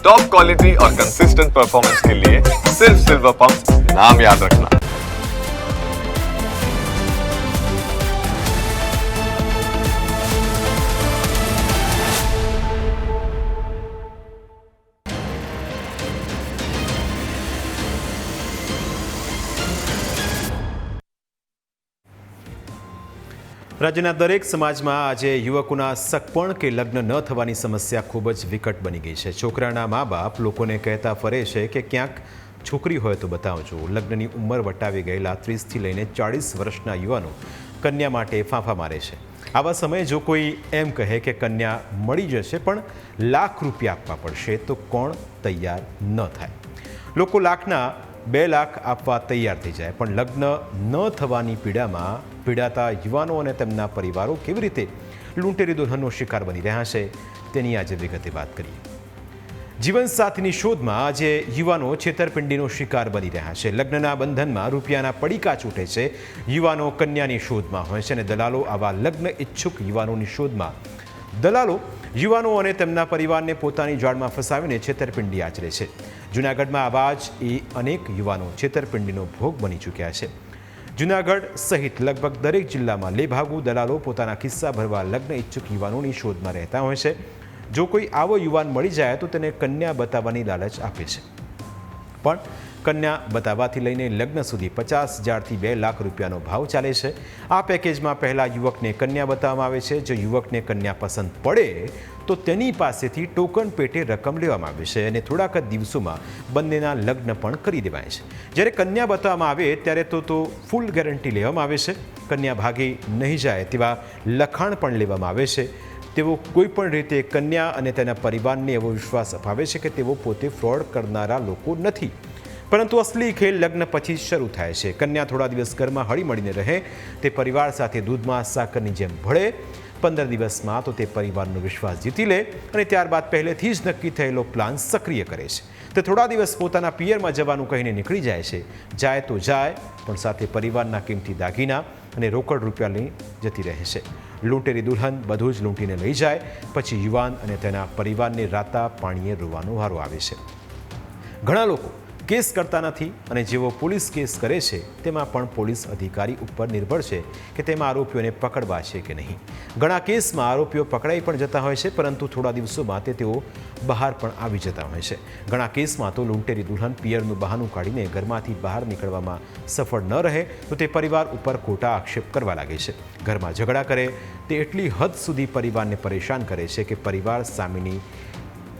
Top quality और consistent performance के लिए सिर्फ सिल्वर पंप नाम याद रखना। રાજ્યના દરેક સમાજમાં આજે યુવકોના સગપણ કે લગ્ન ન થવાની સમસ્યા ખૂબ જ વિકટ બની ગઈ છે। છોકરાના મા બાપ લોકોને કહેતા ફરે છે કે ક્યાંક છોકરી હોય તો બતાવજો। લગ્નની ઉંમર વટાવી ગયેલા 30થી લઈને 40 વર્ષના યુવાનો કન્યા માટે ફાંફા મારે છે। આવા સમયે જો કોઈ એમ કહે કે કન્યા મળી જશે પણ લાખ રૂપિયા આપવા પડશે તો કોણ તૈયાર ન થાય? લોકો લાખના 2 લાખ આપવા તૈયાર થઈ જાય, પણ લગ્ન ન થવાની પીડામાં પીડાતા યુવાનો અને તેમના પરિવારો કેવી રીતે લૂંટેરી દુલ્હનનો શિકાર બની રહ્યા છે તેની આજે વિગતે વાત કરીએ। જીવનસાથીની શોધમાં આજે યુવાનો છેતરપિંડીનો શિકાર બની રહ્યા છે। લગ્નના બંધનમાં રૂપિયાના પડીકા છૂટે છે। યુવાનો કન્યાની શોધમાં હોય છે અને દલાલો આવા લગ્ન ઈચ્છુક યુવાનોની શોધમાં યુવાનો અને તેમના પરિવારને પોતાની જાળમાં ફસાવીને છેતરપિંડી આચરે છે। જૂનાગઢમાં આવા જ અનેક યુવાનો છેતરપિંડીનો ભોગ બની ચૂક્યા છે। જૂનાગઢ સહિત લગભગ દરેક જિલ્લામાં લેભાગુ દલાલો પોતાના કિસ્સા ભરવા લગ્ન ઈચ્છુક યુવાનોની શોધમાં રહેતા હોય છે। જો કોઈ આવો યુવાન મળી જાય તો તેને કન્યા બતાવવાની લાલચ આપે છે, પણ કન્યા બતાવવાથી લઈને લગ્ન સુધી 50,000થી 2 લાખ રૂપિયાનો ભાવ ચાલે છે। આ પેકેજમાં પહેલા યુવકને કન્યા બતાવવામાં આવે છે। જો યુવકને કન્યા પસંદ પડે તો તેની પાસેથી ટોકન પેટે રકમ લેવામાં આવે છે અને થોડાક જ દિવસોમાં બંનેના લગ્ન પણ કરી દેવાય છે। જ્યારે કન્યા બતાવવામાં આવે ત્યારે તો ફૂલ ગેરંટી લેવામાં આવે છે। કન્યા ભાગી નહીં જાય તેવા લખાણ પણ લેવામાં આવે છે। તેઓ કોઈ પણ રીતે કન્યા અને તેના પરિવારને એવો વિશ્વાસ અપાવે છે કે તેઓ પોતે ફ્રોડ કરનારા લોકો નથી, પરંતુ અસલી ખેલ લગ્ન પછી શરૂ થાય છે। કન્યા થોડા દિવસ ઘરમાં હળીમળીને રહે, તે પરિવાર સાથે દૂધમાં સાકરની જેમ ભળે। 15 દિવસમાં તો તે પરિવારનો વિશ્વાસ જીતી લે અને ત્યારબાદ પહેલેથી જ નક્કી થયેલો પ્લાન સક્રિય કરે છે। તે થોડા દિવસ પોતાના પિયરમાં જવાનું કહીને નીકળી જાય છે। જાય તો જાય, પણ સાથે પરિવારના કિંમતી દાગીના અને રોકડ રૂપિયા લઈ જતી રહે છે। લૂંટેરી દુલ્હન બધું જ લૂંટીને લઈ જાય, પછી યુવાન અને તેના પરિવારને રાતા પાણીએ રોવાનો વારો આવે છે। ઘણા લોકો કેસ કરતા નથી અને જેઓ પોલીસ કેસ કરે છે તેમાં પણ પોલીસ અધિકારી ઉપર નિર્ભર છે કે તેમાં આરોપીઓને પકડવા છે કે નહીં। ઘણા કેસમાં આરોપીઓ પકડાઈ પણ જતા હોય છે, પરંતુ થોડા દિવસોમાં તેઓ બહાર પણ આવી જતા હોય છે। ઘણા કેસમાં તો લૂંટેરી દુલ્હન પિયરનું બહાનું કાઢીને ઘરમાંથી બહાર નીકળવામાં સફળ ન રહે તો તે પરિવાર ઉપર ખોટા આક્ષેપ કરવા લાગે છે। ઘરમાં ઝઘડા કરે, તે એટલી હદ સુધી પરિવારને પરેશાન કરે છે કે પરિવાર સામેની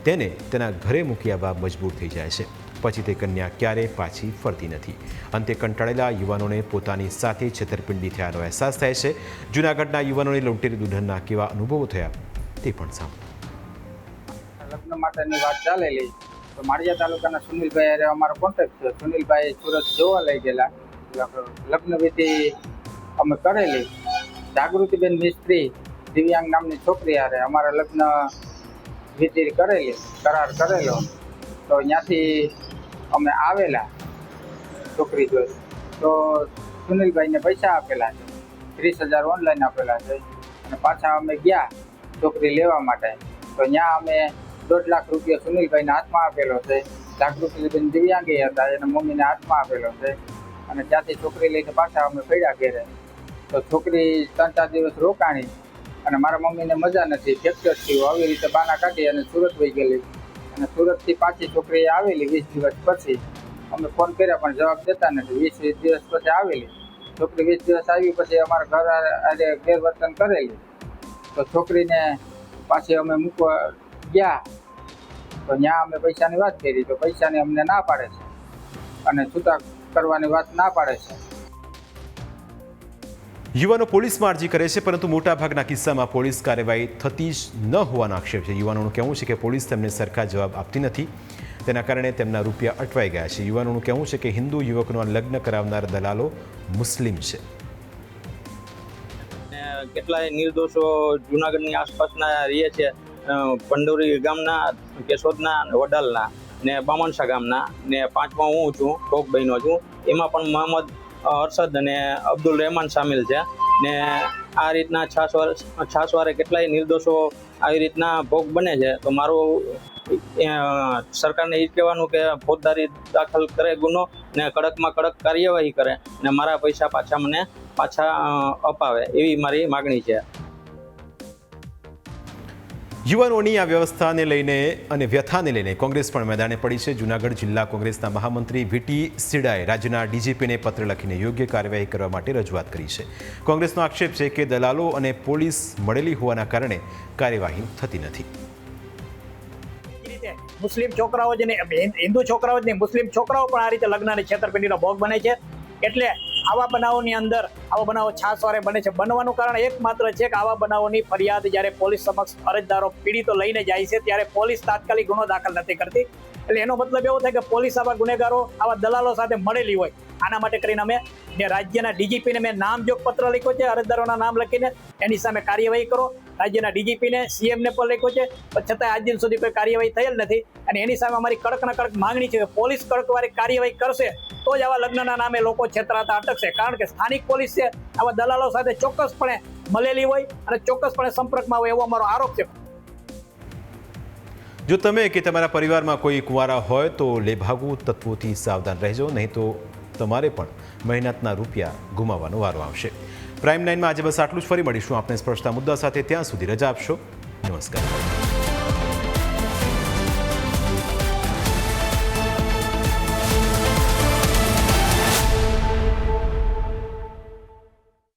તેને તેના ઘરે મૂકી આવવા મજબૂર થઈ જાય છે। પછી તે કન્યા ક્યારે પાછી ફરતી નથી। અંતે કંટાળેલા યુવાનોને પોતાની સાથે છેતરપિંડી થયાનો અહેસાસ થાય છે। જૂનાગઢના યુવાનોને લૂંટેરી દુલ્હનના કેવા અનુભવો થયા તે પણ સાંભળો। લગ્ન માટેની વાત ચાલેલી તો માળિયા તાલુકાના સુનિલભાઈ અરે અમારો કોન્ટેક્ટ છે। સુનિલભાઈ સુરત જોવા લઈ ગયેલા, લગ્ન વિધિ અમે કરેલી। જાગૃતિબેન મિસ્ત્રી દિવ્યાંગ નામની છોકરી હારે અમારા લગ્ન વિધિ કરેલી, કરાર કરેલો। તો ત્યાંથી અમે આવેલા છોકરી જોઈ તો સુનિલભાઈને પૈસા આપેલા છે, 30,000 ઓનલાઈન આપેલા છે અને પાછા અમે ગયા છોકરી લેવા માટે। તો ત્યાં અમે 1.5 લાખ રૂપિયા સુનિલભાઈના હાથમાં આપેલો છે। જાગૃતિબેન દિવ્યાંગી હતા, એના મમ્મીને હાથમાં આપેલો છે અને ત્યાંથી છોકરી લઈને પાછા અમે પડ્યા ઘેરે। તો છોકરી 3-4 દિવસ રોકાણી અને મારા મમ્મીને મજા નથી, ફ્રેક્ચર થયું, આવી રીતે બાના કાઢી અને સુરત વહી ગયેલી અને સુરતથી પાછી છોકરી આવેલી 20 દિવસ પછી। અમે ફોન કર્યા પણ જવાબ દેતા નથી। 20 દિવસ પછી આવેલી છોકરી, 20 દિવસ આવી પછી અમારા ઘર આજે ગેરવર્તન કરેલી તો છોકરીને પાછી અમે મૂકવા ગયા તો ત્યાં અમે પૈસાની વાત કરી તો પૈસાની અમને ના પાડે છે અને છૂટા કરવાની વાત ના પાડે છે। યુવાનો પોલીસમાં અરજી કરે છે, પરંતુ મોટાભાગના કિસ્સામાં પોલીસ કાર્યવાહી થતી જ ન હોવાનો આક્ષેપ છે। યુવાનોનું કહેવું છે કે પોલીસ તેમને સરખા જવાબ આપતી નથી, તેના કારણે તેમના રૂપિયા અટવાઈ ગયા છે। યુવાનોનું કહેવું છે કે હિન્દુ યુવકનો લગ્ન કરાવનાર દલાલો મુસ્લિમ છે। કેટલાય નિર્દોષો જૂનાગઢની આસપાસના રહે છે, પંડોરી ગામના, કેશોદના, વડાલના ને બામણસા ગામના ને 5માં હું છું, ટોકભાઈનો છું। એમાં પણ મોહમ્મદ અરશદ અને અબ્દુલ રહેમાન સામેલ છે ને આ રીતના છાસવારે કેટલાય નિર્દોષો આવી રીતના ભોગ બને છે। તો મારું સરકારને એ જ કહેવાનું કે ફોજદારી દાખલ કરે ગુનો ને કડકમાં કડક કાર્યવાહી કરે ને મારા પૈસા પાછા અપાવે એવી મારી માગણી છે. યુવાનોની આ વ્યવસ્થાને લઈને અને વ્યથાને લઈને કોંગ્રેસ પણ મેદાને પડી છે. જૂનાગઢ જિલ્લા કોંગ્રેસના મહામંત્રી વીટી સિડાએ રાજ્યના ડીજીપીને પત્ર લખીને યોગ્ય કાર્યવાહી કરવા માટે રજૂઆત કરી છે. કોંગ્રેસનો આક્ષેપ છે કે દલાલો અને પોલીસ મળેલી હોવાના કારણે કાર્યવાહી થતી નથી. મુસ્લિમ છોકરાઓ જ નહીં, હિન્દુ છોકરાઓ જ નહીં, મુસ્લિમ છોકરાઓ પણ આ રીતે લગ્નની છેતરપિંડીનો ભોગ બને છે. એટલે આવા બનાવોની અંદર આવા બનાવો છાસવારે બને છે. બનવાનું કારણ એકમાત્ર છે કે આવા બનાવોની ફરિયાદ જ્યારે પોલીસ સમક્ષ અરજદારો પીડિતો લઈને જાય છે ત્યારે પોલીસ તાત્કાલિક ગુનો દાખલ નથી કરતી. એટલે એનો મતલબ એવો થાય કે પોલીસ આવા ગુનેગારો આવા દલાલો સાથે મળેલી હોય. આના માટે કરીને અમે રાજ્યના ડીજીપીને મેં નામજોગ પત્ર લખ્યો છે, અરજદારોના નામ લખીને એની સામે કાર્યવાહી કરો. રાજ્યના ડીજીપીને સીએમને પણ લખ્યો છે, પણ છતાં આજ દિન સુધી કોઈ કાર્યવાહી થયેલ નથી. અને એની સામે અમારી કડકના કડક માંગણી છે કે પોલીસ કડકવાળી કાર્યવાહી કરશે તો જ આવા લગ્નના નામે લોકો છેતરાતા અટકશે. કારણ કે સ્થાનિક પોલીસ છે આવા દલાલો સાથે ચોક્કસપણે મળેલી હોય અને ચોક્કસપણે સંપર્કમાં હોય એવો અમારો આરોપ છે. જો તમે કે તમારા પરિવારમાં કોઈ કુંવારા હોય તો લેભાગુ તત્વોથી સાવધાન રહેજો, નહીં તો તમારે પણ મહેનતના રૂપિયા ગુમાવવાનો વારો આવશે. પ્રાઇમ 9માં આજે બસ આટલું જ. ફરી મળીશું આપણે સ્પર્શતા મુદ્દા સાથે. ત્યાં સુધી રજા આપશો. નમસ્કાર.